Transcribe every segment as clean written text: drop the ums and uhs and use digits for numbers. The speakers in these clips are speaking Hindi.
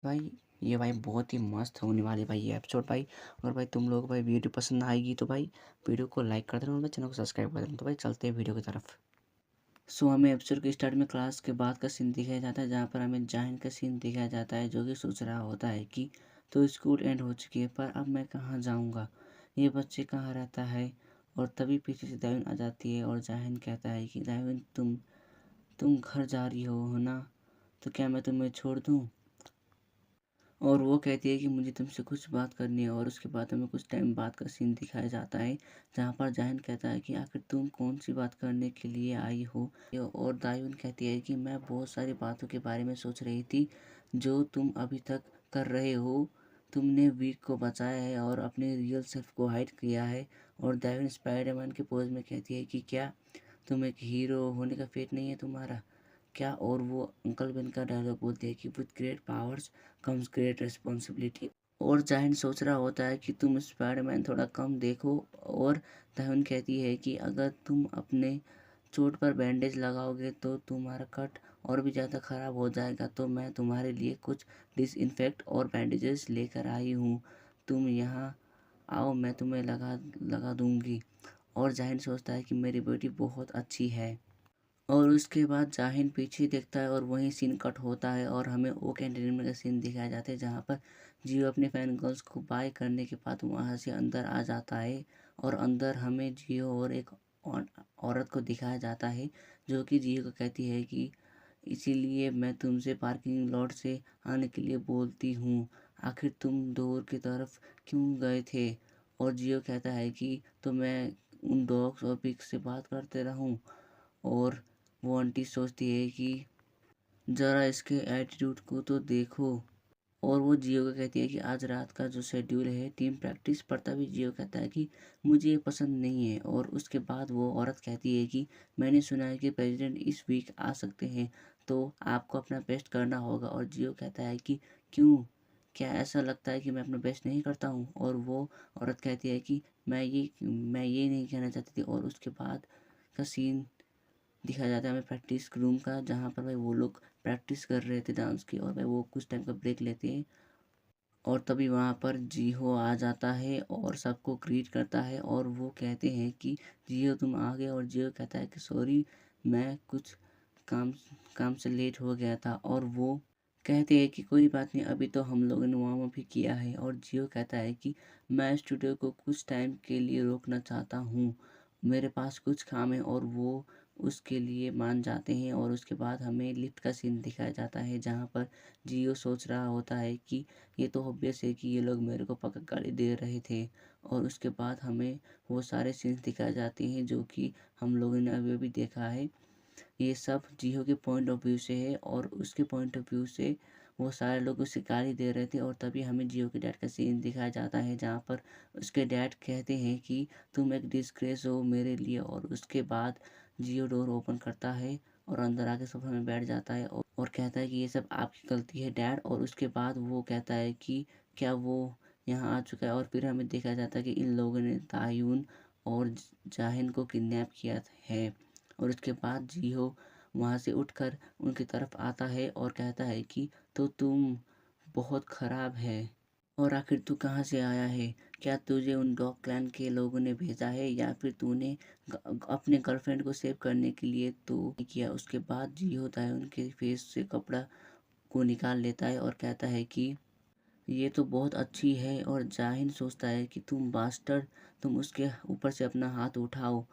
भाई ये भाई बहुत ही मस्त होने वाली भाई ये एपिसोड भाई। अगर भाई तुम लोग भाई वीडियो पसंद आएगी तो भाई वीडियो को लाइक कर देना और भाई चैनल को सब्सक्राइब कर देना। तो भाई चलते हैं वीडियो की तरफ। हमें एपिसोड के स्टार्ट में क्लास के बाद का सीन दिखाया जाता है जहाँ पर हमें जाहिन का सीन दिखाया जाता है जो कि सोच रहा होता है कि तो स्कूल एंड हो चुकी है पर अब मैं कहाँ जाऊँगा, ये बच्चे कहाँ रहता है। और तभी पीछे से दायून आ जाती है और जाहिन कहता है कि दायून तुम घर जा रही हो ना, तो क्या मैं तुम्हें छोड़ दूँ। और वो कहती है कि मुझे तुमसे कुछ बात करनी है और उसके बाद हमें कुछ टाइम बाद का सीन दिखाया जाता है जहाँ पर जाहिन कहता है कि आखिर तुम कौन सी बात करने के लिए आई हो। और दायून कहती है कि मैं बहुत सारी बातों के बारे में सोच रही थी जो तुम अभी तक कर रहे हो। तुमने वीक को बचाया है और अपने रियल सेल्फ को हाइड किया है। और दायून स्पाइडरमैन के पोज में कहती है कि क्या तुम एक हीरो होने का फेट नहीं है तुम्हारा क्या। और वो अंकल बेन का डायलॉग बोलते हैं कि with great powers comes great responsibility. और जाहिन सोच रहा होता है कि तुम स्पाइडरमैन थोड़ा कम देखो। और दाहिन कहती है कि अगर तुम अपने चोट पर बैंडेज लगाओगे तो तुम्हारा कट और भी ज़्यादा ख़राब हो जाएगा, तो मैं तुम्हारे लिए कुछ डिसइंफेक्ट और बैंडेजेस लेकर आई हूँ। तुम यहाँ आओ, मैं तुम्हें लगा लगा दूँगी। और जाहिन सोचता है कि मेरी बेटी बहुत अच्छी है। और उसके बाद जाहिन पीछे देखता है और वहीं सीन कट होता है और हमें ओक एंटरटेनमेंट का सीन दिखाया जाता है जहाँ पर जियो अपने फैन गर्ल्स को बाय करने के बाद वहाँ से अंदर आ जाता है। और अंदर हमें जियो और एक औरत को दिखाया जाता है जो कि जियो को कहती है कि इसीलिए मैं तुमसे पार्किंग लॉट से आने के लिए बोलती हूँ, आखिर तुम डोर की तरफ क्यों गए थे। और जियो कहता है कि तो मैं उन डॉग्स और पिग्स से बात करते रहूँ। और वो आंटी सोचती है कि ज़रा इसके एटीट्यूड को तो देखो। और वो जियो को कहती है कि आज रात का जो शेड्यूल है टीम प्रैक्टिस पर, तभी जियो कहता है कि मुझे ये पसंद नहीं है। और उसके बाद वो औरत कहती है कि मैंने सुना है कि प्रेसिडेंट इस वीक आ सकते हैं, तो आपको अपना बेस्ट करना होगा। और जियो कहता है कि क्यों, क्या ऐसा लगता है कि मैं अपना बेस्ट नहीं करता हूँ। और वो औरत कहती है कि मैं ये नहीं कहना चाहती थी। और उसके बाद का सीन दिखाया जाता है हमें प्रैक्टिस रूम का जहाँ पर भाई वो लोग प्रैक्टिस कर रहे थे डांस की और भाई वो कुछ टाइम का ब्रेक लेते हैं। और तभी वहाँ पर जीहो आ जाता है और सबको ग्रीट करता है और वो कहते हैं कि जियो तुम आ गए। और जियो कहता है कि सॉरी, मैं कुछ काम काम से लेट हो गया था। और वो कहते हैं कि कोई बात नहीं, अभी तो हम लोगों ने वार्म अप ही किया है। और जियो कहता है कि मैं स्टूडियो को कुछ टाइम के लिए रोकना चाहता हूँ, मेरे पास कुछ काम है। और वो उसके लिए मान जाते हैं। और उसके बाद हमें लिफ्ट का सीन दिखाया जाता है जहाँ पर जियो सोच रहा होता है कि ये तो ऑब्वियस है कि ये लोग मेरे को पक्का गाली दे रहे थे। और उसके बाद हमें वो सारे सीन्स दिखाए जाते हैं जो कि हम लोगों ने अभी अभी देखा है। ये सब जियो के पॉइंट ऑफ व्यू से है और उसके पॉइंट ऑफ व्यू से वो सारे लोग उसे गाली दे रहे थे। और तभी हमें जियो के डैड का सीन दिखाया जाता है जहाँ पर उसके डैड कहते हैं कि तुम एक डिस्ग्रेस हो मेरे लिए। और उसके बाद जियो डोर ओपन करता है और अंदर आके सोफे में बैठ जाता है और कहता है कि ये सब आपकी गलती है डैड। और उसके बाद वो कहता है कि क्या वो यहाँ आ चुका है। और फिर हमें देखा जाता है कि इन लोगों ने तायुन और जाहिन को किडनैप किया है। और उसके बाद जिहो वहाँ से उठकर उनकी तरफ आता है और कहता है कि तो तुम बहुत ख़राब है और आखिर तू कहाँ से आया है, क्या तुझे उन डॉग क्लैन के लोगों ने भेजा है या फिर तूने अपने गर्लफ्रेंड को सेव करने के लिए तो किया। उसके बाद जियो होता है उनके फेस से कपड़ा को निकाल लेता है और कहता है कि ये तो बहुत अच्छी है। और जाहिन सोचता है कि तुम बास्टर्ड, तुम उसके ऊपर से अपना हाथ उठाओ।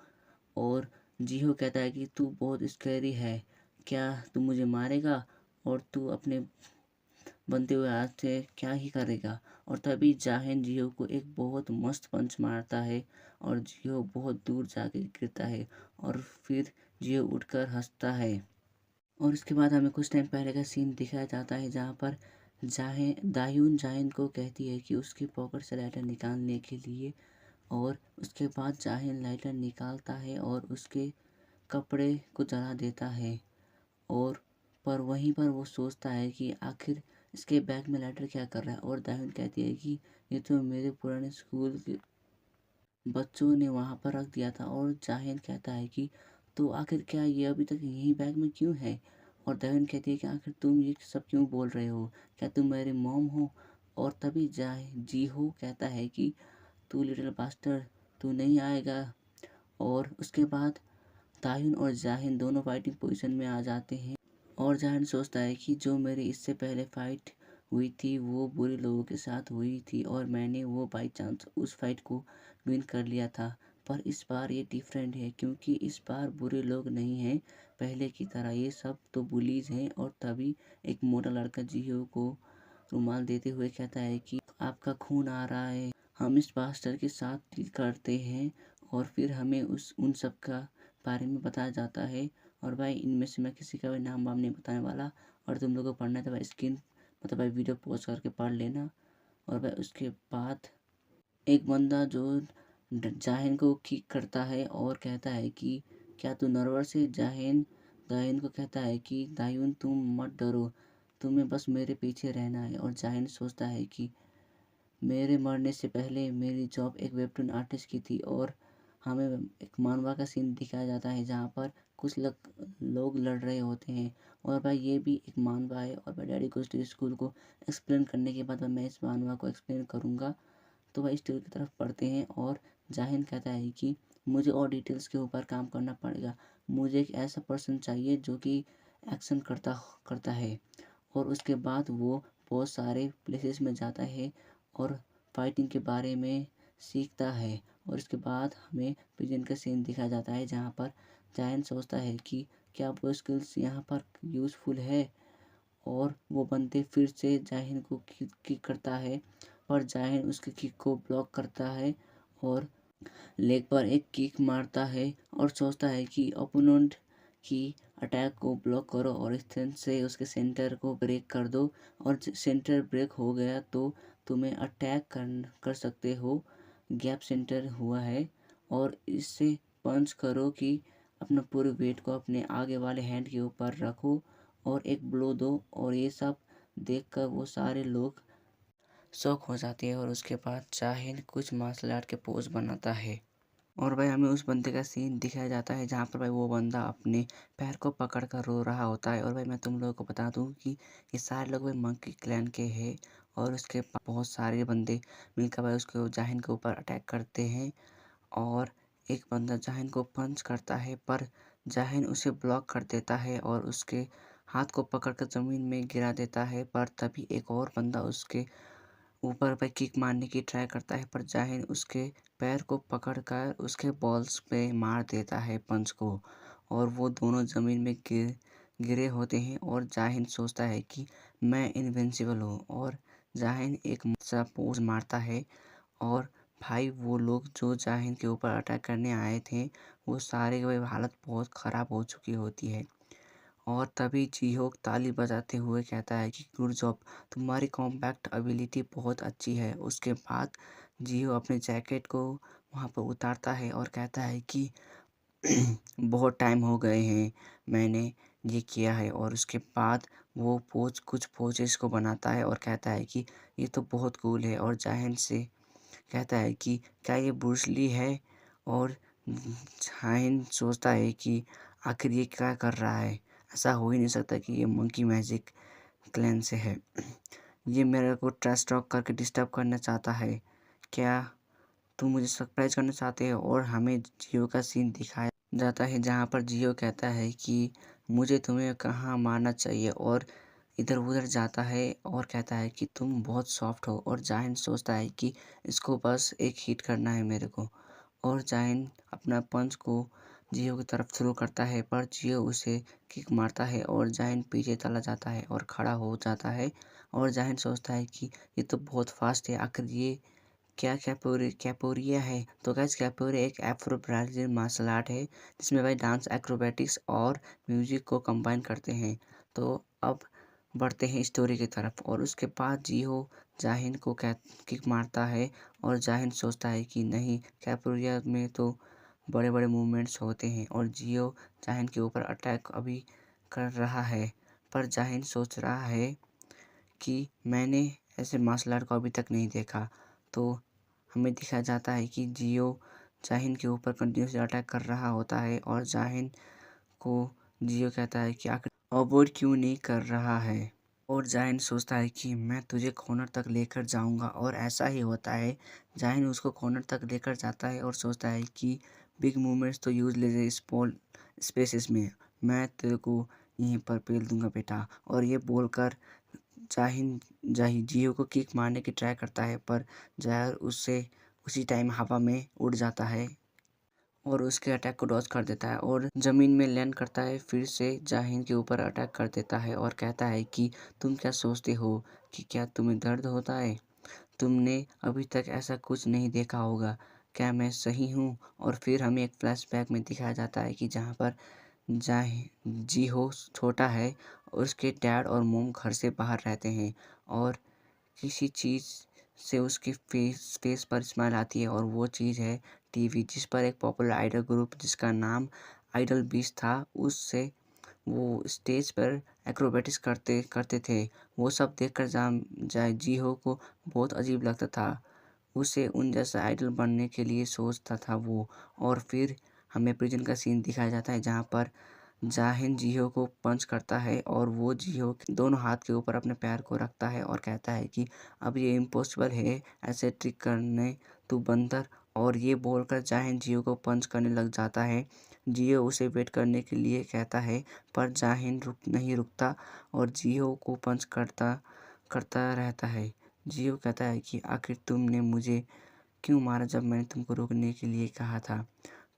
और जीहो कहता है कि तू बहुत स्कैरी है, क्या तू मुझे मारेगा और तू अपने बनते हुए हाथ से क्या ही करेगा। और तभी जाहिन जियो को एक बहुत मस्त पंच मारता है और जियो बहुत दूर जाके गिरता है। और फिर जियो उठकर हंसता है। और इसके बाद हमें कुछ टाइम पहले का सीन दिखाया जाता है जहाँ पर दायून जाहिन को कहती है कि उसकी पॉकेट से लाइटर निकालने के लिए। और उसके बाद जाहिन लाइटर निकालता है और उसके कपड़े को जला देता है। और पर वहीं पर वो सोचता है कि आखिर इसके बैग में लाइटर क्या कर रहा है। और दाहिन कहती है कि ये तो मेरे पुराने स्कूल के बच्चों ने वहाँ पर रख दिया था। और जाहिन कहता है कि तो आखिर क्या ये अभी तक यही बैग में क्यों है। और जाहिन कहती है कि आखिर तुम ये सब क्यों बोल रहे हो, क्या तुम मेरे मॉम हो। और तभी जीहो कहता है कि तू लिटिल बास्टर, तू नहीं आएगा। और उसके बाद ताहिन और जाहिन दोनों फाइटिंग पोजीशन में आ जाते हैं और जाहिन सोचता है कि जो मेरी इससे पहले फाइट हुई थी वो बुरे लोगों के साथ हुई थी और मैंने वो बाई चांस उस फाइट को विन कर लिया था। पर इस बार ये डिफरेंट है क्योंकि इस बार बुरे लोग नहीं हैं पहले की तरह, ये सब तो बुलीज हैं। और तभी एक मोटा लड़का जियो को रुमाल देते हुए कहता है कि आपका खून आ रहा है, हम इस बास्टर के साथ डील करते हैं। और फिर हमें उन सब का बारे में बताया जाता है। और भाई इनमें से मैं किसी का भी नाम वाम नहीं बताने वाला। और तुम लोगों को पढ़ना है तो भाई भाई वीडियो पॉज करके पढ़ लेना। और भाई उसके बाद एक बंदा जो जाहिन को किक करता है और कहता है कि क्या तू नर्वस है। जाहिन जाहिन को कहता है कि दायून तुम मत डरो, तुम्हें बस मेरे पीछे रहना है। और जाहिन सोचता है कि मेरे मरने से पहले मेरी जॉब एक वेबटून आर्टिस्ट की थी। और हमें एक मानवा का सीन दिखाया जाता है जहाँ पर कुछ लोग लड़ रहे होते हैं। और भाई ये भी एक मानवा है। और भाई डैडी गोज़ टू स्कूल को एक्सप्लेन करने के बाद मैं इस मानवा को एक्सप्लेन करूँगा। तो भाई स्टोरी की तरफ पढ़ते हैं और जाहिन कहता है कि मुझे और डिटेल्स के ऊपर काम करना पड़ेगा, मुझे एक ऐसा पर्सन चाहिए जो कि एक्शन करता करता है। और उसके बाद वो बहुत सारे प्लेसेस में जाता है और फाइटिंग के बारे में सीखता है। और उसके बाद हमें प्रिजन का सीन दिखाया जाता है जहाँ पर जायन सोचता है कि क्या वो स्किल्स यहाँ पर यूज़फुल है। और वो बंदे फिर से जाहिन को किक करता है पर जाहिन उसके किक को ब्लॉक करता है और लेग पर एक किक मारता है और सोचता है कि ओपोनेंट की अटैक को ब्लॉक करो और इस तरह से उसके सेंटर को ब्रेक कर दो। और सेंटर ब्रेक हो गया तो तुम्हें अटैक कर सकते हो, गैप सेंटर हुआ है। और इससे पंच करो कि अपना पूरे वेट को अपने आगे वाले हैंड के ऊपर रखो और एक ब्लो दो। और ये सब देखकर वो सारे लोग शौक हो जाती है। और उसके बाद जाहिन कुछ मार्शल आर्ट के पोज बनाता है और भाई हमें उस बंदे का सीन दिखाया जाता है जहाँ पर भाई वो बंदा अपने पैर को पकड़ कर रो रहा होता है। और भाई मैं तुम लोगों को बता दूँ कि ये सारे लोग भाई मंकी क्लैन के हैं। और उसके बहुत सारे बंदे मिलकर भाई उसको जाहिन के ऊपर अटैक करते हैं। और एक बंदा जाहिन को पंच करता है पर जाहिन उसे ब्लॉक कर देता है और उसके हाथ को पकड़कर ज़मीन में गिरा देता है। पर तभी एक और बंदा उसके ऊपर पे किक मारने की ट्राई करता है पर जाहिन उसके पैर को पकड़कर उसके बॉल्स पे मार देता है पंच को। और वो दोनों ज़मीन में गिरे होते हैं और जाहिन सोचता है कि मैं इनविंसिबल हूँ। और जाहिन एक सा पोज मारता है और भाई वो लोग जो जाहिन के ऊपर अटैक करने आए थे वो सारे की हालत बहुत ख़राब हो चुकी होती है। और तभी जीहोक ताली बजाते हुए कहता है कि गुड जॉब, तुम्हारी कॉम्पैक्ट एबिलिटी बहुत अच्छी है। उसके बाद जीहो अपने जैकेट को वहाँ पर उतारता है और कहता है कि बहुत टाइम हो गए हैं मैंने ये किया है। और उसके बाद वो कुछ पोजेस को बनाता है और कहता है कि ये तो बहुत कूल है। और जाहिन से कहता है कि क्या ये ब्रूस ली है। और जाहिन सोचता है कि आखिर ये क्या कर रहा है, ऐसा हो ही नहीं सकता कि ये मंकी मैजिक क्लैन से है। ये मेरे को ट्रैश टॉक करके डिस्टर्ब करना चाहता है, क्या तुम मुझे सरप्राइज करना चाहते हो। और हमें जियो का सीन दिखाया जाता है जहाँ पर जियो कहता है कि मुझे तुम्हें कहाँ मारना चाहिए। और इधर उधर जाता है और कहता है कि तुम बहुत सॉफ्ट हो। और जाहिन सोचता है कि इसको बस एक हिट करना है मेरे को। और जाहिन अपना पंच को जियो की तरफ थ्रो करता है पर जियो उसे किक मारता है और जाहिन पीछे चला जाता है और खड़ा हो जाता है। और जाहिन सोचता है कि ये तो बहुत फास्ट है, आखिर ये क्या कैपोरिया है। तो गाइस कैपोरिया एक अफ्रो ब्राज़ीलियन मार्शल आर्ट है जिसमें भाई डांस, एक्रोबैटिक्स और म्यूजिक को कंबाइन करते हैं। तो अब बढ़ते हैं स्टोरी की तरफ। और उसके बाद जियो जाहिन को किक मारता है और जाहिन सोचता है कि नहीं, कैपोरिया में तो बड़े बड़े मूवमेंट्स होते हैं। और जियो जाहिन के ऊपर अटैक अभी कर रहा है पर जाहिन सोच रहा है कि मैंने ऐसे मार्शल आर्ट को अभी तक नहीं देखा। तो हमें दिखाया जाता है कि जियो जाहिन के ऊपर कंटिन्यूसली अटैक कर रहा होता है और जाहिन को जियो कहता है कि आखिर अवॉइड क्यों नहीं कर रहा है। और जाहिन सोचता है कि मैं तुझे कॉर्नर तक लेकर जाऊंगा, और ऐसा ही होता है। जाहिन उसको कॉर्नर तक लेकर जाता है और सोचता है कि बिग मूवमेंट्स तो यूजलेस है स्मॉल स्पेसेस में, मैं तेरे को यहीं पर पेल दूंगा बेटा। और ये बोलकर जाहिन जियो को किक मारने की ट्राई करता है, पर जाहिर उससे उसी टाइम हवा में उड़ जाता है और उसके अटैक को डॉज कर देता है और ज़मीन में लैंड करता है। फिर से जाहिन के ऊपर अटैक कर देता है और कहता है कि तुम क्या सोचते हो कि क्या तुम्हें दर्द होता है? तुमने अभी तक ऐसा कुछ नहीं देखा होगा, क्या मैं सही हूँ? और फिर हमें एक फ्लैशबैक में दिखाया जाता है कि जहाँ पर जीहो छोटा है और उसके डैड और मॉम घर से बाहर रहते हैं, और किसी चीज़ से उसके फेस पर स्माइल आती है, और वो चीज़ है टीवी, जिस पर एक पॉपुलर आइडल ग्रुप जिसका नाम आइडल बीस्ट था, उससे वो स्टेज पर एक्रोबैटिक्स करते करते थे। वो सब देखकर जीहो को बहुत अजीब लगता था। उसे उन जैसा आइडल बनने के लिए सोचता था वो। और फिर हमें प्रिजन का सीन दिखाया जाता है जहाँ पर जाहिन जिहो को पंच करता है और वो जिहो के दोनों हाथ के ऊपर अपने पैर को रखता है और कहता है कि अब ये इम्पॉसिबल है ऐसे ट्रिक करने, तू बंदर। और ये बोलकर जाहिन जियो को पंच करने लग जाता है। जियो उसे वेट करने के लिए कहता है, पर जाहिन नहीं रुकता और जियो को पंच करता करता रहता है। जियो कहता है कि आखिर तुमने मुझे क्यों मारा जब मैंने तुमको रोकने के लिए कहा था?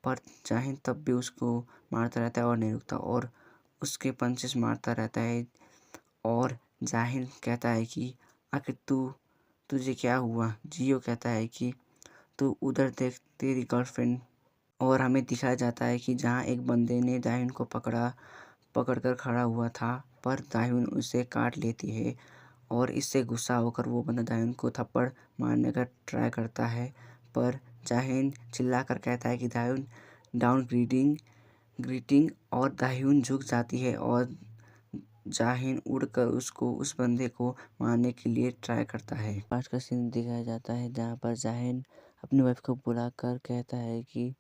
पर जाहिन तब भी उसको मारता रहता है और नहीं रुकता और उसके पंचेस मारता रहता है। और जाहिन कहता है कि आखिर तुझे क्या हुआ? जियो कहता है कि तू उधर देख, तेरी गर्लफ्रेंड। और हमें दिखाया जाता है कि जहाँ एक बंदे ने दाहिन को पकड़कर खड़ा हुआ था, पर दाहिन उसे काट लेती है और इससे गुस्सा होकर वो बंदा दाहिन को थप्पड़ मारने का ट्राई करता है, पर जाहिन चिल्लाकर कहता है कि दाहिन डाउन ग्रीटिंग, और दाहिन झुक जाती है और जाहिन उड़कर उसको उस बंदे को मारने के लिए ट्राई करता है। आज का सीन दिखाया जाता है जहाँ पर जाहिन अपनी वाइफ को बुलाकर कहता है कि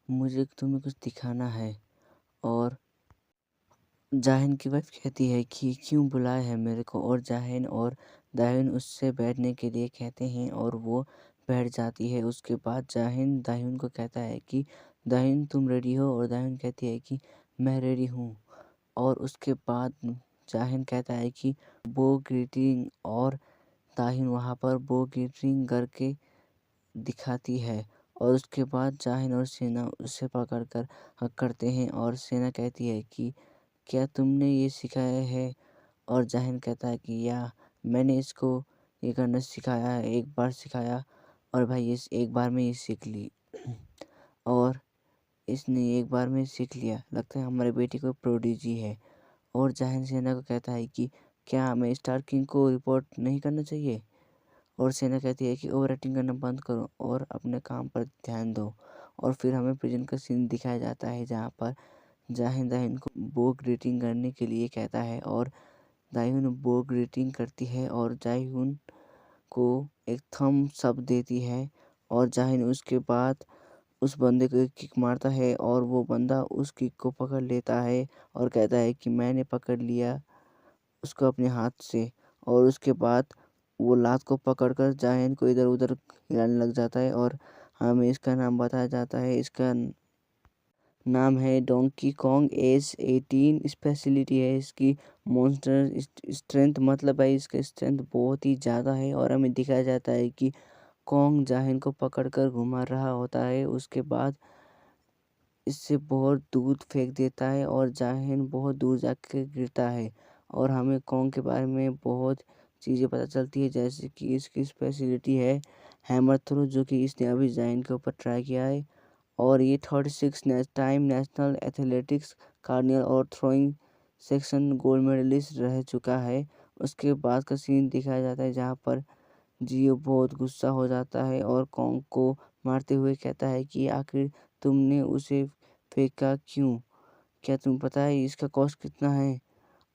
मुझे तुम्हें कुछ दिखाना है। और जाहिन की वाइफ कहती है कि क्यों बुलाया है मेरे को, और जाहिन और दाहिन उससे बैठने के लिए कहते हैं और वो बैठ जाती है। उसके बाद जाहिन दाहिन को कहता है कि दाहिन तुम रेडी हो, और दाहिन कहती है कि मैं रेडी हूँ। और उसके बाद जाहिन कहता है कि बो ग्रीटिंग, और दाहिन वहाँ पर बो ग्रीटिंग करके दिखाती है। और उसके बाद जाहिन और सेना उसे पकड़कर हक करते हैं और सेना कहती है कि क्या तुमने ये सिखाया है? और जाहिन कहता है कि या मैंने इसको ये करना सिखाया है, एक बार सिखाया और भाई ये एक बार में ये सीख ली। और इसने एक बार में सीख लिया, लगता है हमारे बेटी को प्रोडिजी है। और जाहिन सेना को कहता है कि क्या हमें स्टार किंग को रिपोर्ट नहीं करना चाहिए? और सेना कहती है कि ओवर एक्टिंग करना बंद करो और अपने काम पर ध्यान दो। और फिर हमें प्रिजन का सीन दिखाया जाता है जहाँ पर जाहिन दाहिन को बो ग्रीटिंग करने के लिए कहता है और दाहिन बो ग्रीटिंग करती है और जाहिन को एक थम्स अप देती है। और जाहिन उसके बाद उस बंदे को एक किक मारता है और वो बंदा उस किक को पकड़ लेता है और कहता है कि मैंने पकड़ लिया उसको अपने हाथ से। और उसके बाद वो लात को पकड़कर जायन को इधर उधर हिलाने लग जाता है और हमें इसका नाम बताया जाता है। इसका नाम है डोंकी कॉन्ग एज 18। स्पेशलिटी है इसकी मॉन्स्टर स्ट्रेंथ, मतलब भाई इसका स्ट्रेंथ बहुत ही ज़्यादा है। और हमें दिखाया जाता है कि कॉन्ग जाहिन को पकड़कर घुमा रहा होता है, उसके बाद इससे बहुत दूर फेंक देता है और जाहिन बहुत दूर जाकर गिरता है। और हमें कॉन्ग के बारे में बहुत चीज़ें पता चलती है, जैसे कि इसकी स्पेशलिटी है हैमर थ्रो, जो कि इसने अभी जाहिन के ऊपर ट्राई किया है। और ये 36 टाइम नेशनल एथलेटिक्स कार्नियल और थ्रोइंग सेक्शन गोल्ड मेडलिस्ट रह चुका है। उसके बाद का सीन दिखाया जाता है जहाँ पर जियो बहुत गुस्सा हो जाता है और कॉन्ग को मारते हुए कहता है कि आखिर तुमने उसे फेंका क्यों? क्या तुम्हें पता है इसका कॉस्ट कितना है?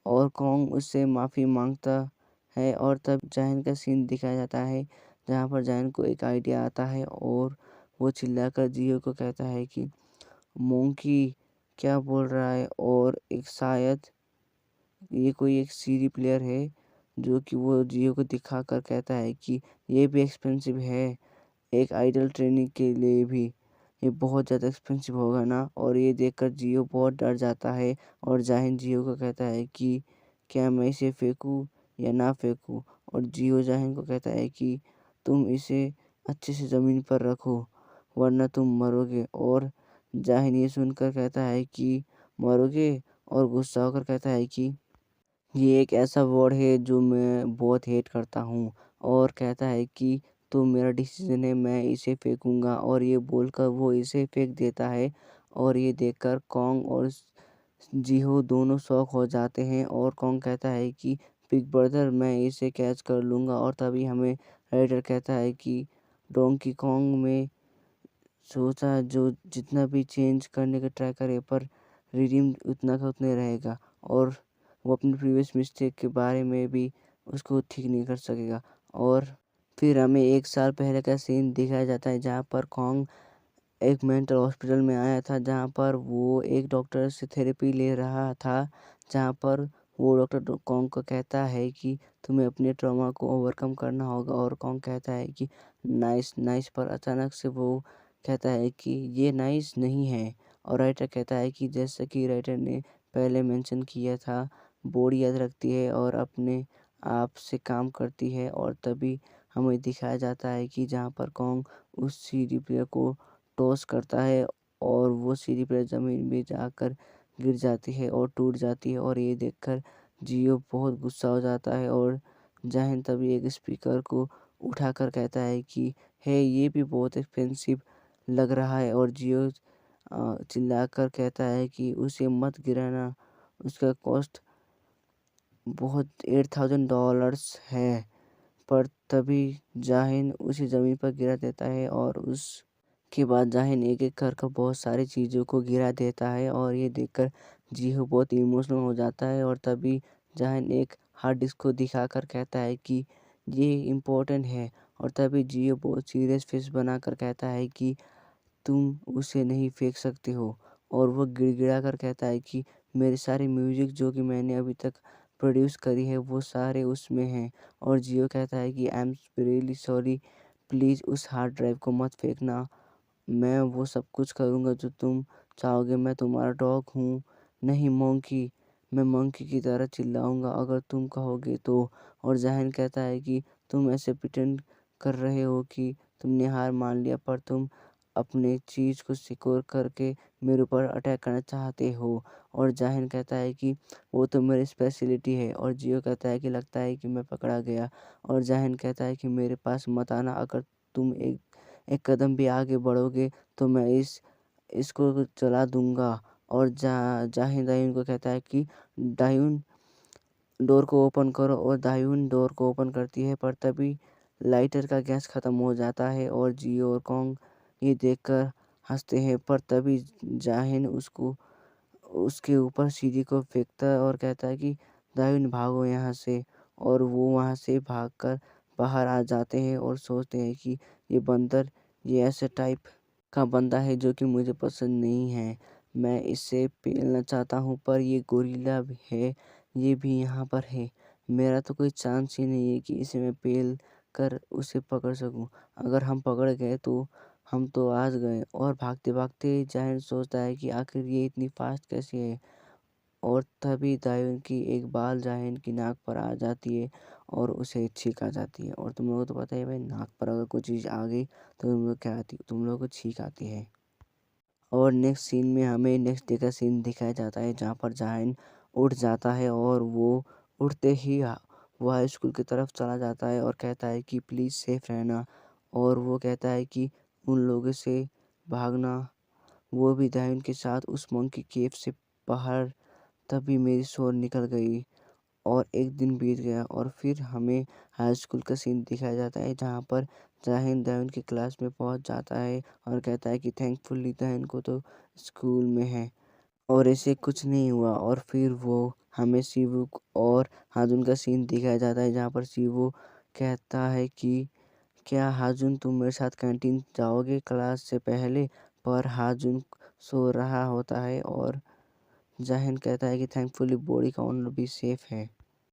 और कॉन्ग उससे माफ़ी मांगता है और तब जाहिन का सीन दिखाया जाता है जहाँ पर जाहिन को एक आइडिया आता है और वो चिल्लाकर जियो को कहता है कि मोंकी क्या बोल रहा है, और एक शायद ये कोई एक सीडी प्लेयर है जो कि वो जियो को दिखाकर कहता है कि ये भी एक्सपेंसिव है, एक आइडल ट्रेनिंग के लिए भी ये बहुत ज़्यादा एक्सपेंसिव होगा ना। और ये देखकर जियो बहुत डर जाता है और जाहिन जियो को कहता है कि क्या मैं इसे फेंकूं या ना फेंकूं। और जियो जाहिन को कहता है कि तुम इसे अच्छे से ज़मीन पर रखो वरना तुम मरोगे। और जाहिन ये सुनकर कहता है कि मरोगे, और गुस्सा होकर कहता है कि ये एक ऐसा वर्ड है जो मैं बहुत हेट करता हूँ। और कहता है कि तो मेरा डिसीजन है, मैं इसे फेंकूँगा। और ये बोलकर वो इसे फेंक देता है। और ये देखकर कॉन्ग और जीहो दोनों शॉक हो जाते हैं। और कॉन्ग कहता है कि बिग ब्रदर मैं इसे कैच कर लूँगा। और तभी हमें राइडर कहता है कि डोंकी कॉन्ग में सोचा जो जितना भी चेंज करने का ट्राई करे पर रिडीम उतना का उतना ही रहेगा। और वो अपनी प्रीवियस मिस्टेक के बारे में भी उसको ठीक नहीं कर सकेगा। और फिर हमें 1 साल पहले का सीन दिखाया जाता है जहाँ पर कॉन्ग एक मेंटल हॉस्पिटल में आया था, जहाँ पर वो एक डॉक्टर से थेरेपी ले रहा था। जहाँ पर वो डॉक्टर कॉन्ग को कहता है कि तुम्हें अपने ट्रॉमा को ओवरकम करना होगा। और कॉन्ग कहता है कि नाइस नाइस, पर अचानक से वो कहता है कि ये नाइस नहीं है। और राइटर कहता है कि जैसा कि राइटर ने पहले मेंशन किया था, बॉडी याद रखती है और अपने आप से काम करती है। और तभी हमें दिखाया जाता है कि जहाँ पर कॉन्ग उस सीडी प्लेयर को टॉस करता है और वो सीढ़ी पर ज़मीन में जाकर गिर जाती है और टूट जाती है। और ये देखकर जियो बहुत गुस्सा हो जाता है। और जाहिन तभी एक स्पीकर को उठाकर कहता है कि है ये भी बहुत एक्सपेंसिव लग रहा है। और जियो चिल्लाकर कहता है कि उसे मत गिराना, उसका कॉस्ट बहुत $8,000 है। पर तभी जाहिन उसे ज़मीन पर गिरा देता है और उसके बाद जाहिन एक-एक कर बहुत सारी चीज़ों को गिरा देता है। और ये देखकर जीहू बहुत इमोशनल हो जाता है। और तभी जाहिन एक हार्ड डिस्क को दिखाकर कहता है कि ये इम्पोर्टेंट है। और तभी जियो बहुत सीरियस फेस बनाकर कहता है कि तुम उसे नहीं फेंक सकते हो। और वो गिड़गिड़ा कर कहता है कि मेरे सारे म्यूज़िक जो कि मैंने अभी तक प्रोड्यूस करी है वो सारे उसमें हैं। और जियो कहता है कि I am really sorry, please उस हार्ड ड्राइव को मत फेंकना, मैं वो सब कुछ करूँगा जो तुम चाहोगे, मैं तुम्हारा डॉग हूँ, नहीं मंकी, मैं मंकी की तरह चिल्लाऊँगा अगर तुम कहोगे तो। और ज़ाहिन कहता है कि तुम ऐसे प्रिटेंड कर रहे हो कि तुमने हार मान लिया, पर तुम अपने चीज़ को सिक्योर करके मेरे ऊपर अटैक करना चाहते हो। और ज़ाहिन कहता है कि वो तो मेरी स्पेशलिटी है। और जियो कहता है कि लगता है कि मैं पकड़ा गया। और ज़ाहिन कहता है कि मेरे पास मत आना, अगर तुम एक एक कदम भी आगे बढ़ोगे तो मैं इसको जला दूँगा। और जाहिन दायून को कहता है कि दायून डोर को ओपन करो। और दायून डोर को ओपन करती है, पर तभी लाइटर का गैस ख़त्म हो जाता है। और जियो और कॉन्ग ये देखकर हँसते हैं, पर तभी जाहिन उसके ऊपर सीढ़ी को फेंकता है और कहता है कि दायून भागो यहाँ से। और वो वहाँ से भागकर बाहर आ जाते हैं और सोचते हैं कि ये बंदर, ये ऐसे टाइप का बंदा है जो कि मुझे पसंद नहीं है। मैं इससे पेलना चाहता हूँ पर ये गोरिल्ला भी है, ये भी यहाँ पर है। मेरा तो कोई चांस ही नहीं है कि इसे मैं पेल कर उसे पकड़ सकूँ। अगर हम पकड़ गए तो हम तो आज गए। और भागते-भागते जाहिर सोचता है कि आखिर ये इतनी फास्ट कैसे है। और तभी दायून की एक बाल जाहिन की नाक पर आ जाती है और उसे छींक आ जाती है। और तुम लोगों को तो पता ही है भाई, नाक पर अगर कोई चीज़ आ गई तो तुम लोग क्या आती, तुम लोगों को छींक आती है। और नेक्स्ट सीन में हमें नेक्स्ट डे का सीन दिखाया जाता है जहाँ पर जाहिन उठ जाता है और वो उठते ही वो हाई स्कूल की तरफ चला जाता है और कहता है कि प्लीज़ सेफ रहना। और वो कहता है कि उन लोगों से भागना, वो भी दायून के साथ उस मंकी केव से बाहर। तभी मेरी सोच निकल गई और एक दिन बीत गया। और फिर हमें हाई स्कूल का सीन दिखाया जाता है जहाँ पर जाहिन दायून की क्लास में पहुँच जाता है और कहता है कि थैंकफुली दायून को तो स्कूल में है और इसे कुछ नहीं हुआ। और फिर वो हमें शिवू और हाजुन का सीन दिखाया जाता है जहाँ पर शिवू कहता है कि क्या हाजुन तुम मेरे साथ कैंटीन जाओगे क्लास से पहले। पर हाजुन सो रहा होता है और जाहिन कहता है कि थैंकफुली बॉडी का ओनर भी सेफ है।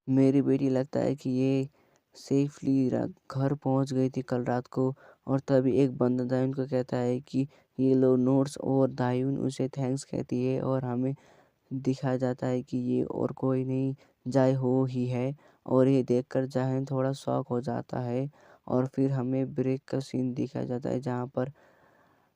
मेरी बेटी लगता है कि ये सेफली घर पहुंच गई थी कल रात को। और तभी एक बंदा दायून को कहता है कि ये लो नोट्स, और दायून उसे थैंक्स कहती है और हमें दिखाया जाता है कि ये और कोई नहीं जाए हो ही है। और ये देखकर जाहिन थोड़ा शॉक हो जाता है। और फिर हमें ब्रेक का सीन दिखाया जाता है जहाँ पर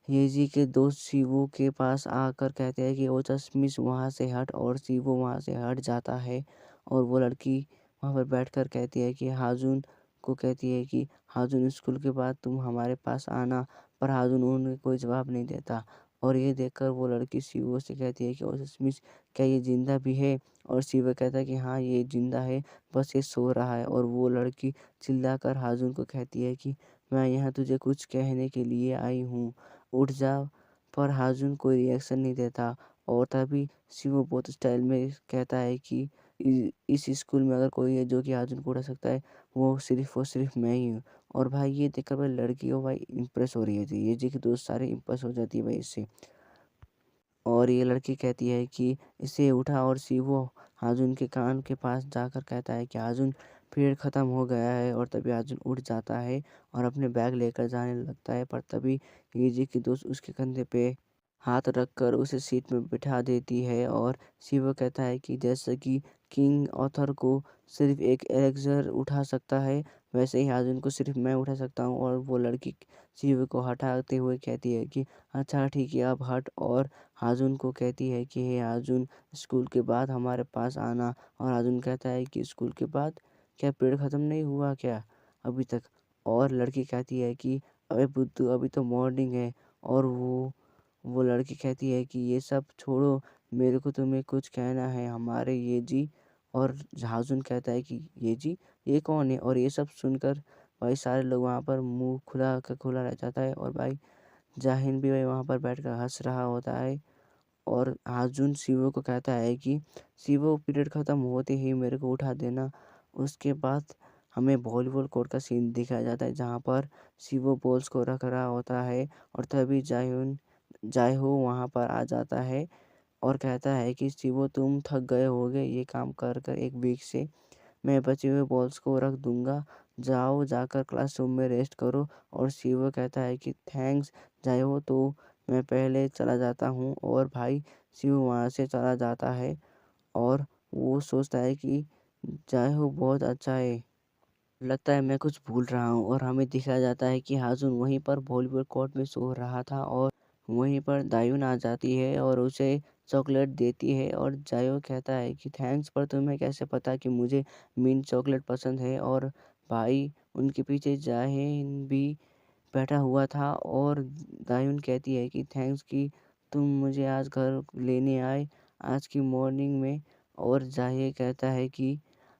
येजी के दोस्त शिवो के पास आकर कहते हैं कि ओचा स्मिथ वहाँ से हट, और शिवो वहाँ से हट जाता है। और वो लड़की वहाँ पर बैठकर कहती है कि हाजुन को कहती है कि हाजुन स्कूल के बाद तुम हमारे पास आना, पर हाजुन उन्हें कोई जवाब नहीं देता। और ये देखकर वो लड़की शिवो से कहती है कि ओचा स्मिथ क्या ये जिंदा भी है? और शिवो कहता है कि हाँ ये जिंदा है, बस ये सो रहा है। और वो लड़की चिल्लाकर हाजुन को कहती है कि मैं यहाँ तुझे कुछ कहने के लिए आई हूँ, उठ जा। पर हाजुन कोई रिएक्शन नहीं देता। और तभी शिवो बहुत स्टाइल में कहता है कि इस स्कूल में अगर कोई है जो कि हाजुन को उड़ा सकता है, वो सिर्फ और सिर्फ मैं ही हूँ। और भाई ये देखकर भाई लड़की हो भाई इम्प्रेस हो रही है, ये जी की दोस्त सारे इम्प्रेस हो जाती है भाई इससे। और ये लड़की कहती है कि इसे उठा, और शिवो हाजुन के कान के पास जाकर कहता है कि हाजुन पीरियड ख़त्म हो गया है। और तभी हाजुन उठ जाता है और अपने बैग लेकर जाने लगता है। पर तभी येजी की दोस्त उसके कंधे पे हाथ रखकर उसे सीट में बिठा देती है। और शिवो कहता है कि जैसे कि किंग ऑथर को सिर्फ एक एलेक्जर उठा सकता है, वैसे ही हाजुन को सिर्फ मैं उठा सकता हूँ। और वो लड़की शिवो को हटाते हुए कहती है कि अच्छा ठीक है अब हट। और हाजुन को कहती है कि हे हाजुन, स्कूल के बाद हमारे पास आना। और हाजुन कहता है कि स्कूल के बाद? क्या पीरियड ख़त्म नहीं हुआ क्या अभी तक? और लड़की कहती है कि अबे बुद्धू अभी तो मॉर्निंग है। और वो लड़की कहती है कि ये सब छोड़ो, मेरे को तुम्हें कुछ कहना है हमारे ये जी। और हाजुन कहता है कि ये जी ये कौन है? और ये सब सुनकर भाई सारे लोग वहाँ पर मुंह खुला का खुला रह जाता है। और भाई जाहिन भी भाई वहाँ पर बैठकर हंस रहा होता है। और हाजुन शिवो को कहता है कि शिवो पीरियड ख़त्म होते ही मेरे को उठा देना। उसके बाद हमें वॉलीबॉल कोर्ट का सीन दिखाया जाता है जहाँ पर शिवो बॉल्स को रख रहा होता है। और तभी जायहो वहाँ पर आ जाता है और कहता है कि शिवो तुम थक गए होगे ये काम कर कर एक वीक से, मैं बचे हुए बॉल्स को रख दूंगा, जाओ जाकर क्लासरूम में रेस्ट करो। और शिवो कहता है कि थैंक्स जायो, तो मैं पहले चला जाता हूँ। और भाई शिव वहाँ से चला जाता है। और वो सोचता है कि जायो बहुत अच्छा है, लगता है मैं कुछ भूल रहा हूँ। और हमें दिखाया जाता है कि हाजुन वहीं पर वॉलीबॉल कोर्ट में सो रहा था। और वहीं पर दायून आ जाती है और उसे चॉकलेट देती है। और जायो कहता है कि थैंक्स, पर तुम्हें कैसे पता कि मुझे मिंट चॉकलेट पसंद है? और भाई उनके पीछे जाहिन भी बैठा हुआ था। और दायून कहती है कि थैंक्स कि तुम मुझे आज घर लेने आए आज की मॉर्निंग में। और जाहिर कहता है कि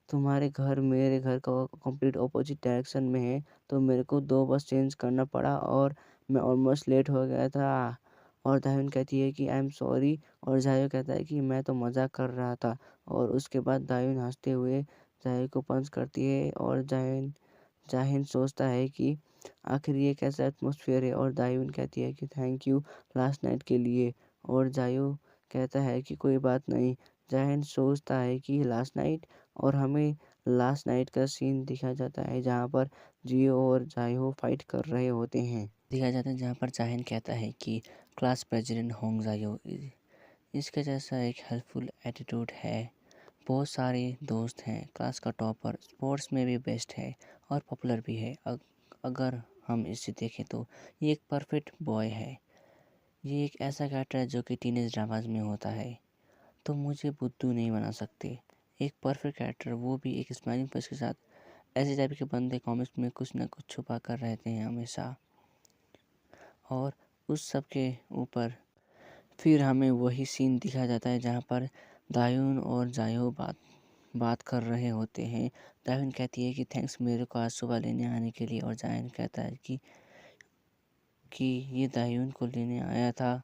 तुम्हारे घर मेरे घर का कंप्लीट ऑपोजिट डायरेक्शन में है, तो मेरे को 2 बस चेंज करना पड़ा और मैं ऑलमोस्ट लेट हो गया था। और दाहिन कहती है कि आई एम सॉरी। और जाहिर कहता है कि मैं तो मज़ाक कर रहा था। और उसके बाद दाहिन हंसते हुए जाहिर को पंच करती है। और जाहिन सोचता है कि आखिर ये कैसा एटमॉस्फेयर है। और दायून कहती है कि थैंक यू लास्ट नाइट के लिए। और जायो कहता है कि कोई बात नहीं। जाहिन सोचता है कि लास्ट नाइट, और हमें लास्ट नाइट का सीन दिखाया जाता है जहाँ पर जियो और जायो फाइट कर रहे होते हैं। दिखाया जाता है जहाँ पर जाहिन कहता है कि क्लास प्रेसिडेंट होंग जायो, इसके जैसा एक हेल्पफुल एटीट्यूड है, बहुत सारे दोस्त हैं, क्लास का टॉपर, स्पोर्ट्स में भी बेस्ट है और पॉपुलर भी है। अगर हम इसे देखें तो ये एक परफेक्ट बॉय है। ये एक ऐसा कैरेक्टर है जो कि टीनेज ड्रामाज में होता है, तो मुझे बुद्धू नहीं बना सकते। एक परफेक्ट कैरेक्टर, वो भी एक स्माइलिंग फेस के साथ। ऐसे टाइप के बंदे कॉमिक्स में कुछ ना कुछ छुपा कर रहते हैं हमेशा। और उस सब के ऊपर फिर हमें वही सीन दिखाया जाता है जहाँ पर दायून और जायो बात कर रहे होते हैं। दायून कहती है कि थैंक्स मेरे को आज सुबह लेने आने के लिए। और जायन कहता है कि ये दायून को लेने आया था।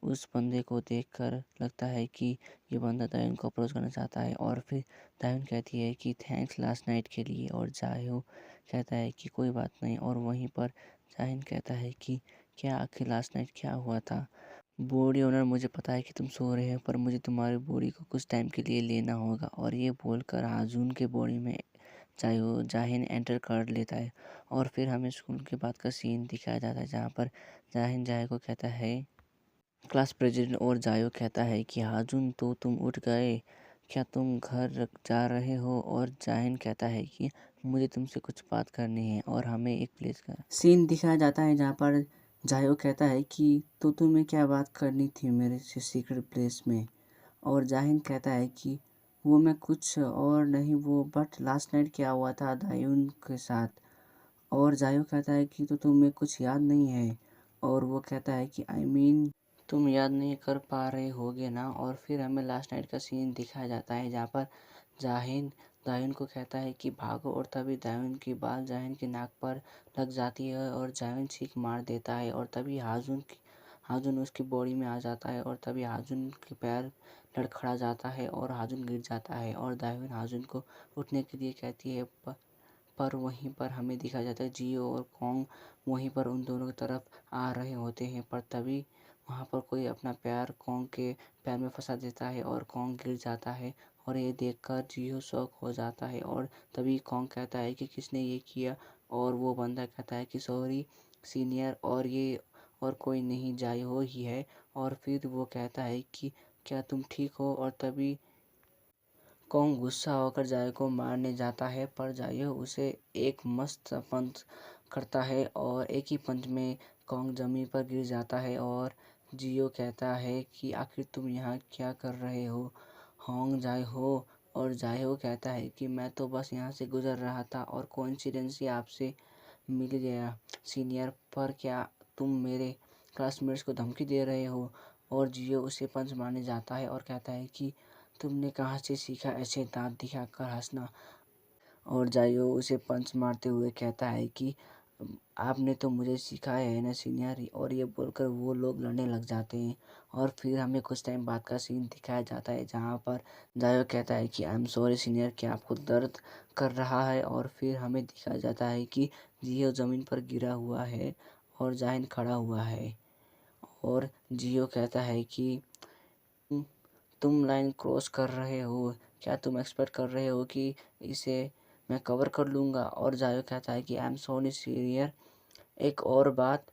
उस बंदे को देखकर लगता है कि ये बंदा दायून को अप्रोच करना चाहता है। और फिर दायून कहती है कि थैंक्स लास्ट नाइट के लिए। और जायो कहता है कि कोई बात नहीं। और वहीं पर जाहिन कहता है कि क्या आखिर लास्ट नाइट क्या हुआ था? बॉडी ओनर, मुझे पता है कि तुम सो रहे हो, पर मुझे तुम्हारी बॉडी को कुछ टाइम के लिए लेना होगा। और ये बोलकर हाजुन के बॉडी में जाहिन एंटर कर लेता है। और फिर हमें स्कूल के बाद का सीन दिखाया जाता है, जहाँ पर जाहिन जाय को कहता है, क्लास प्रेसिडेंट, और जायो कहता है कि हाजुन, तो तुम उठ गए, क्या तुम घर जा रहे हो? और जाहिन कहता है कि मुझे तुमसे कुछ बात करनी है। और हमें एक प्लेस का सीन दिखाया जाता है, जहाँ पर जायो कहता है कि तो तुम्हें क्या बात करनी थी मेरे से सीक्रेट प्लेस में? और जाहिन कहता है कि वो मैं कुछ और नहीं, वो बट लास्ट नाइट क्या हुआ था दायून के साथ। और जायो कहता है कि तो तुम्हें कुछ याद नहीं है? और वो कहता है कि तुम याद नहीं कर पा रहे होगे ना। और फिर हमें लास्ट नाइट का सीन दिखाया जाता है, जहाँ पर जाहिन दायून को कहता है कि भागो। और तभी दायून की बाल जाहिन की नाक पर लग जाती है और जाहिन चीख मार देता है। और तभी हाजुन उसकी बॉडी में आ जाता है। और तभी हाजुन के पैर लड़खड़ा जाता है और हाजुन गिर जाता है। और दायून हाजुन को उठने के लिए कहती है, पर वहीं पर हमें दिखाया जाता है जियो और कॉन्ग वहीं पर उन दोनों की तरफ आ रहे होते हैं। पर तभी वहाँ पर कोई अपना पैर कॉन्ग के पैर में फंसा देता है और कॉन्ग गिर जाता है। और ये देखकर जियो शॉक हो जाता है। और तभी कॉन्ग कहता है कि किसने ये किया? और वो बंदा कहता है कि सॉरी सीनियर, और ये और कोई नहीं, जायो ही है। और फिर वो कहता है कि क्या तुम ठीक हो? और तभी कॉन्ग गुस्सा होकर जायो को मारने जाता है, पर जायो उसे एक मस्त पंच करता है और एक ही पंच में कॉन्ग जमीन पर गिर जाता है। और जियो कहता है कि आखिर तुम यहाँ क्या कर रहे हो होंग जाए हो? और जायो कहता है कि मैं तो बस यहाँ से गुजर रहा था और कोइंसिडेंस ही आपसे मिल गया सीनियर, पर क्या तुम मेरे क्लासमेट्स को धमकी दे रहे हो? और जियो उसे पंच मारने जाता है और कहता है कि तुमने कहाँ से सीखा ऐसे दांत दिखाकर हंसना? और जायो उसे पंच मारते हुए कहता है कि आपने तो मुझे सिखाया है ना सीनियर। और ये बोलकर वो लोग लड़ने लग जाते हैं। और फिर हमें कुछ टाइम बाद का सीन दिखाया जाता है, जहाँ पर जायो कहता है कि आई एम सॉरी सीनियर, क्या आपको दर्द कर रहा है? और फिर हमें दिखाया जाता है कि जियो ज़मीन पर गिरा हुआ है और जाहिन खड़ा हुआ है। और जियो कहता है कि तुम लाइन क्रॉस कर रहे हो, क्या तुम एक्सपेक्ट कर रहे हो कि इसे मैं कवर कर लूँगा? और जायो कहता है कि आई एम सॉरी सीनियर, एक और बात,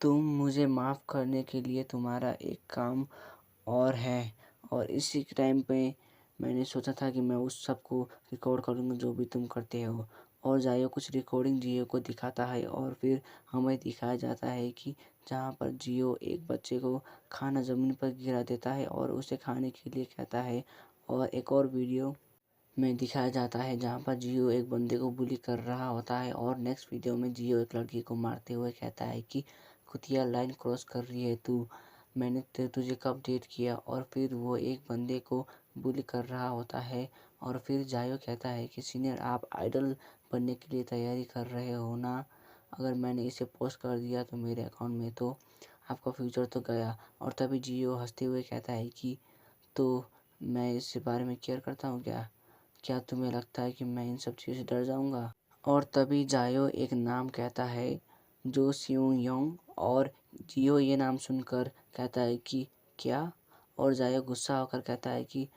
तुम मुझे माफ़ करने के लिए तुम्हारा एक काम और है। और इसी टाइम पे मैंने सोचा था कि मैं उस सब को रिकॉर्ड करूँगा जो भी तुम करते हो। और जायो कुछ रिकॉर्डिंग जियो को दिखाता है। और फिर हमें दिखाया जाता है कि जहाँ पर जियो एक बच्चे को खाना ज़मीन पर गिरा देता है और उसे खाने के लिए कहता है। और एक और वीडियो में दिखाया जाता है, जहाँ पर जियो एक बंदे को बुली कर रहा होता है। और नेक्स्ट वीडियो में जियो एक लड़की को मारते हुए कहता है कि कुतिया लाइन क्रॉस कर रही है तू, मैंने तुझे कब डेट किया? और फिर वो एक बंदे को बुली कर रहा होता है। और फिर जायो कहता है कि सीनियर, आप आइडल बनने के लिए तैयारी कर रहे हो ना? अगर मैंने इसे पोस्ट कर दिया तो मेरे अकाउंट में, तो आपका फ्यूचर तो गया। और तभी जियो हंसते हुए कहता है कि तो मैं इस बारे में केयर करता हूँ क्या? क्या तुम्हें लगता है कि मैं इन सब चीज़ों से डर जाऊँगा? और तभी जायो एक नाम कहता है, जो सियोंग योंग। और जियो ये नाम सुनकर कहता है कि क्या? और जायो गुस्सा होकर कहता है कि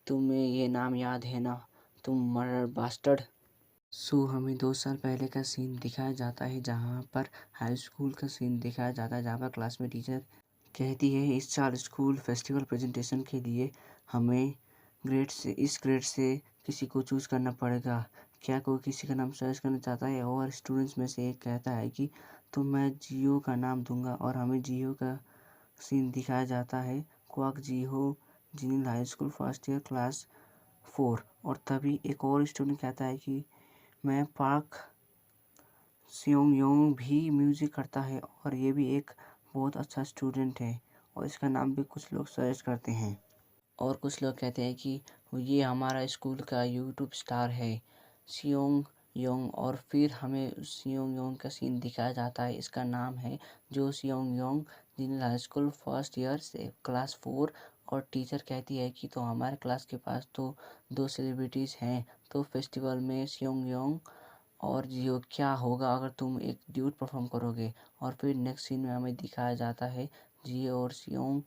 तुम्हें ये नाम याद है ना, तुम मर्डर बास्टर्ड। हमें 2 साल पहले का सीन दिखाया जाता है, जहाँ पर हाई स्कूल का सीन दिखाया जाता है, जहाँ पर क्लास में टीचर कहती है इस साल स्कूल फेस्टिवल प्रेजेंटेशन के लिए हमें इस ग्रेड से किसी को चूज़ करना पड़ेगा। क्या कोई किसी का नाम सजेस्ट करना चाहता है? और स्टूडेंट्स में से एक कहता है कि तो मैं जियो का नाम दूंगा। और हमें जियो का सीन दिखाया जाता है, क्वाक जियो Jinil high school first year class 4। और तभी एक और स्टूडेंट कहता है कि मैं पार्क सियोंग भी म्यूज़िक करता है और ये भी एक बहुत अच्छा स्टूडेंट है। और इसका नाम भी कुछ लोग सजेस्ट करते हैं। और कुछ लोग कहते हैं कि ये हमारा स्कूल का यूट्यूब स्टार है, सियोंग योंग। और फिर हमें सियोंग योंग का सीन दिखाया जाता है, इसका नाम है जो सियोंग योंग Jinil high school first year से क्लास 4। और टीचर कहती है कि तो हमारे क्लास के पास तो 2 सेलिब्रिटीज़ हैं, तो फेस्टिवल में सियोंग योंग और जियो क्या होगा अगर तुम एक ड्यूट परफॉर्म करोगे? और फिर नेक्स्ट सीन में हमें दिखाया जाता है, जियो और सियोंग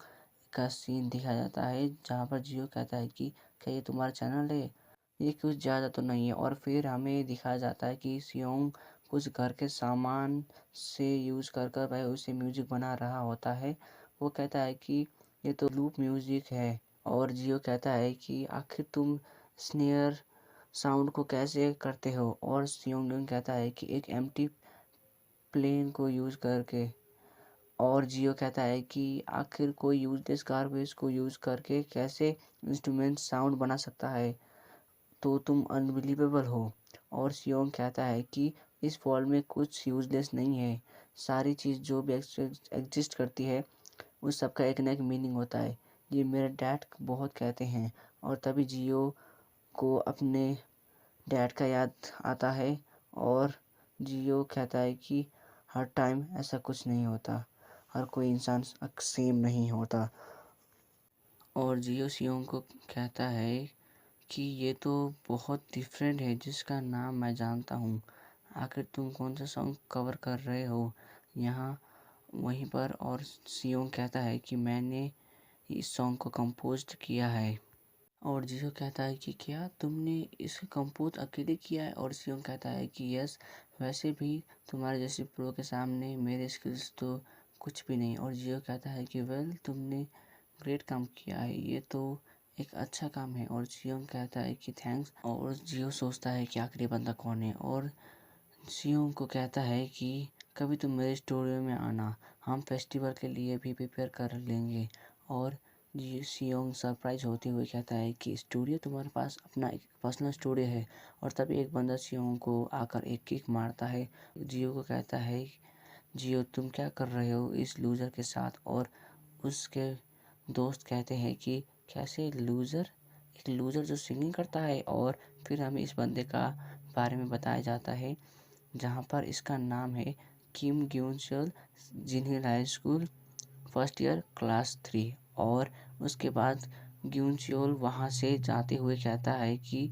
का सीन दिखाया जाता है, जहाँ पर जियो कहता है कि क्या ये तुम्हारा चैनल है, ये कुछ ज़्यादा तो नहीं है। और फिर हमें दिखाया जाता है कि सियोंग कुछ घर के सामान से यूज़ कर कर भाई उसे म्यूजिक बना रहा होता है। वो कहता है कि ये तो लूप म्यूजिक है। और जियो कहता है कि आखिर तुम स्नेयर साउंड को कैसे करते हो। और सियोंग कहता है कि एक एम्प्टी प्लेन को यूज़ करके। और जियो कहता है कि आखिर कोई यूजलेस गार्बेज को यूज़ करके कैसे इंस्ट्रूमेंट साउंड बना सकता है, तो तुम अनबिलीवेबल हो। और सियोंग कहता है कि इस वर्ल्ड में कुछ यूजलेस नहीं है, सारी चीज़ जो भी एग्जिस्ट करती है उस सब का एक ना एक मीनिंग होता है। ये मेरे डैड बहुत कहते हैं। और तभी जियो को अपने डैड का याद आता है। और जियो कहता है कि हर टाइम ऐसा कुछ नहीं होता, हर कोई इंसान सेम नहीं होता। और जियो सियोंग को कहता है कि ये तो बहुत डिफरेंट है जिसका नाम मैं जानता हूँ, आखिर तुम कौन सा सॉन्ग कवर कर रहे हो यहाँ वहीं पर। और सियोंग कहता है कि मैंने इस सॉन्ग को कंपोज किया है। और जियो कहता है कि क्या तुमने इसे कंपोज अकेले किया है। और सियोंग कहता है कि यस, वैसे भी तुम्हारे जैसे प्रो के सामने मेरे स्किल्स तो कुछ भी नहीं। और जियो कहता है कि वेल, तुमने ग्रेट काम किया है, ये तो एक अच्छा काम है। और सियोंग कहता है कि थैंक्स। और जियो सोचता है कि आखिरी बंदा कौन है। और सियोंग को कहता है कि कभी तुम मेरे स्टूडियो में आना, हम फेस्टिवल के लिए भी प्रिपेयर कर लेंगे। और जी सियोंग सरप्राइज होते हुए कहता है कि स्टूडियो, तुम्हारे पास अपना एक पर्सनल स्टूडियो है। और तभी एक बंदा सियोंग को आकर एक किक मारता है। जियो को कहता है, जियो तुम क्या कर रहे हो इस लूज़र के साथ। और उसके दोस्त कहते हैं कि कैसे लूज़र, एक लूज़र जो सिंगिंग करता है। और फिर हमें इस बंदे का बारे में बताया जाता है, जहाँ पर इसका नाम है किम ग्यून चोल, जिन्हें high school first year class 3। और उसके बाद ग्यूनच्योल वहाँ से जाते हुए कहता है कि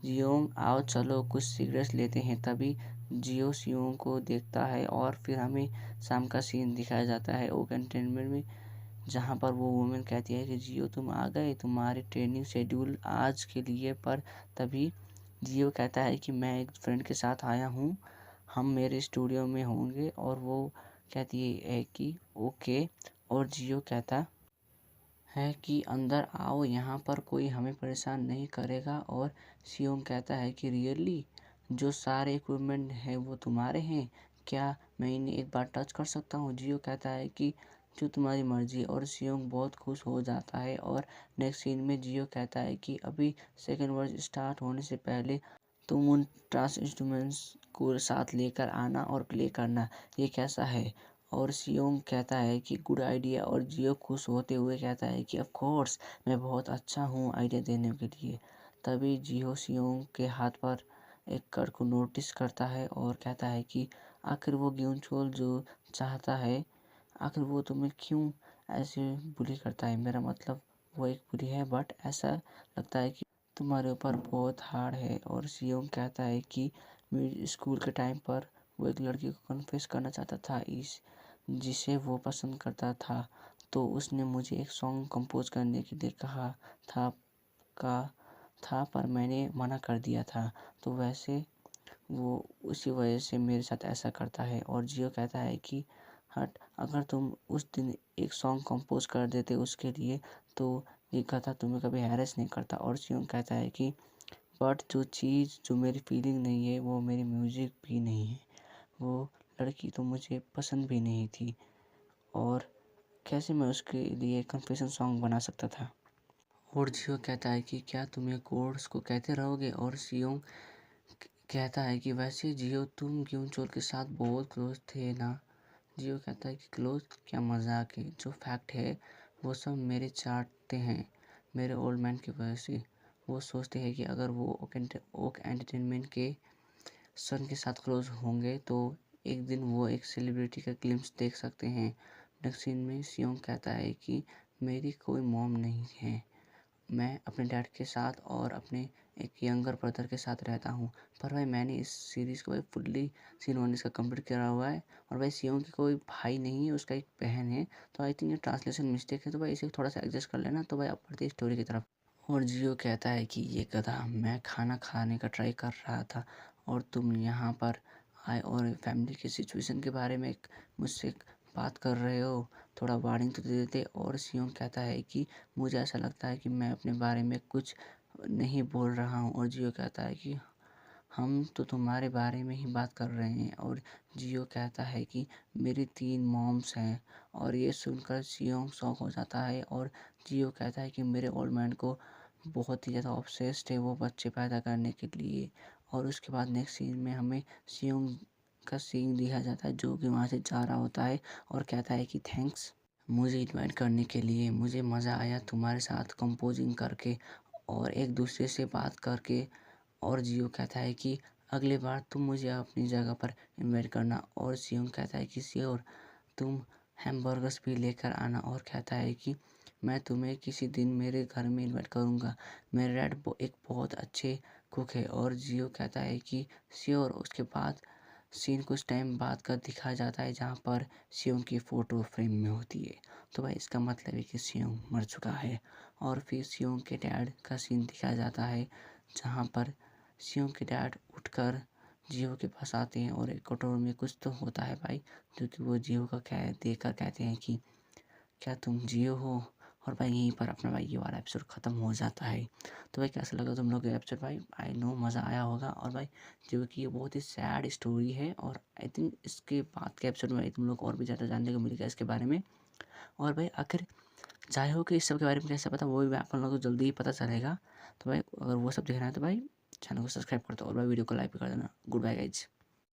जियोंग आओ चलो कुछ सिगरेट्स लेते हैं। तभी जियो सियोंग को देखता है। और फिर हमें शाम का सीन दिखाया जाता है ओ कंटेनमेंट में, जहाँ पर वो वुमेन कहती है कि जियो तुम आ गए, तुम्हारी ट्रेनिंग शेड्यूल आज के लिए। पर तभी जियो कहता है कि मैं एक फ्रेंड के साथ आया हूँ, हम मेरे स्टूडियो में होंगे। और वो कहती है कि ओके। और जियो कहता है कि अंदर आओ, यहाँ पर कोई हमें परेशान नहीं करेगा। और सियोंग कहता है कि रियली, जो सारे इक्विपमेंट हैं वो तुम्हारे हैं, क्या मैं इन्हें एक बार टच कर सकता हूँ। जियो कहता है कि जो तुम्हारी मर्जी। और सियोंग बहुत खुश हो जाता है। और नेक्स्ट सीन में जियो कहता है कि अभी सेकेंड वर्ड स्टार्ट होने से पहले तुम उन ट्रांस इंस्ट्रूमेंट्स को साथ लेकर आना और प्ले करना, ये कैसा है। और सियोंग कहता है कि गुड आइडिया। और जियो खुश होते हुए कहता है कि ऑफ कोर्स, मैं बहुत अच्छा हूँ आइडिया देने के लिए। तभी जियो सियोंग के हाथ पर एक कार्ड को नोटिस करता है और कहता है कि आखिर वो ग्यूनचोल जो चाहता है, आखिर वो तुम्हें क्यों ऐसे बुली करता है। मेरा मतलब वो एक बुली है, बट ऐसा लगता है कि तुम्हारे ऊपर बहुत हार्ड है। और सियोंग कहता है कि स्कूल के टाइम पर वो एक लड़की को कन्फेस करना चाहता था इस जिसे वो पसंद करता था, तो उसने मुझे एक सॉन्ग कंपोज करने के लिए कहा था का था पर मैंने मना कर दिया था। तो वैसे वो उसी वजह से मेरे साथ ऐसा करता है। और जियो कहता है कि हट, अगर तुम उस दिन एक सॉन्ग कंपोज कर देते उसके लिए, तो ये गधा तुम्हें कभी हैरेस नहीं करता। और सियोंग कहता है कि बट जो चीज़ जो मेरी फीलिंग नहीं है वो मेरी म्यूज़िक भी नहीं है, वो लड़की तो मुझे पसंद भी नहीं थी, और कैसे मैं उसके लिए कन्फेशन सॉन्ग बना सकता था। और जियो कहता है कि क्या तुम ये कोर्स को कहते रहोगे। और सियोंग कहता है कि वैसे जियो तुम ग्यूनचोल के साथ बहुत क्लोज थे ना। जियो कहता है कि क्लोज क्या, मजाक है, जो फैक्ट है वो सब मेरे चाटते हैं मेरे ओल्ड मैन की वजह से। वो सोचते हैं कि अगर वो ओक एंटरटेनमेंट के सन के साथ क्लोज होंगे तो एक दिन वो एक सेलिब्रिटी का ग्लिम्स देख सकते हैं। नेक्स्ट सीन में सियोंग कहता है कि मेरी कोई मॉम नहीं है, मैं अपने डैड के साथ और अपने एक यंगर ब्रदर के साथ रहता हूँ। पर भाई मैंने इस सीरीज़ को भाई फुल्ली सीज़न 1 इसका कंप्लीट करा हुआ है और भाई सियोंग की कोई भाई नहीं है, उसका एक बहन है। तो आई थिंक ये ट्रांसलेशन मिस्टेक है, तो भाई इसे थोड़ा-सा एडजस्ट कर लेना। तो भाई अब बढ़ते हैं स्टोरी की तरफ। और जियो कहता है कि ये गधा, मैं खाना खाने का ट्राई कर रहा था और तुम यहाँ पर आए और फैमिली की सिचुएशन के बारे में मुझसे बात कर रहे हो, थोड़ा वार्निंग तो दे देते। और सियोंग कहता है कि मुझे ऐसा लगता है कि मैं अपने बारे में कुछ नहीं बोल रहा हूँ। और जियो कहता है कि हम तो तुम्हारे बारे में ही बात कर रहे हैं। और जियो कहता है कि मेरी 3 मॉम्स हैं। और ये सुनकर सियोंग शॉक हो जाता है और जियो कहता है कि मेरे ओल्ड मैन को बहुत ही ज़्यादा ऑब्सेस्ड है वो बच्चे पैदा करने के लिए। और उसके बाद नेक्स्ट सीन में हमें सियोंग का सीन दिखाया जाता है जो कि वहाँ से जा रहा होता है और कहता है कि थैंक्स मुझे इन्वाइट करने के लिए, मुझे मज़ा आया तुम्हारे साथ कंपोजिंग करके और एक दूसरे से बात करके। और जियो कहता है कि अगली बार तुम मुझे अपनी जगह पर इनवाइट करना। और सियोंग कहता है कि श्योर, तुम हैमबर्गर्स भी लेकर आना। और कहता है कि मैं तुम्हें किसी दिन मेरे घर में इनवाइट करूँगा, मेरे डैड एक बहुत अच्छे कुक है। और जियो कहता है कि श्योर। उसके बाद सीन कुछ टाइम बाद का दिखाया जाता है जहाँ पर सियोंग की फ़ोटो फ्रेम में होती है। तो भाई इसका मतलब है कि सियोंग मर चुका है। और फिर सियोंग के डैड का सीन दिखाया जाता है जहाँ पर सियोंग के डैड उठकर जियो के पास आते हैं और एक कटोर में कुछ तो होता है भाई, जो कि वो जियो का देख कर कहते हैं कि क्या तुम जियो हो। और भाई यहीं पर अपना भाई ये वाला एपिसोड ख़त्म हो जाता है। तो भाई कैसा लगा तुम लोग ये एपिसोड भाई? आई नो मज़ा आया होगा। और भाई जो कि ये बहुत ही सैड स्टोरी है और आई थिंक इसके बाद के एपिसोड में भाई तुम लोग और भी ज़्यादा जानने को मिलेगा इसके बारे में। और भाई आखिर चाहे हो कि इस सब के बारे में कैसे पता, वो भी आप लोगों को जल्दी ही पता चलेगा। तो भाई अगर वो सब देखना है तो भाई चैनल को सब्सक्राइब कर दो और भाई वीडियो को लाइक भी कर देना। Goodbye guys.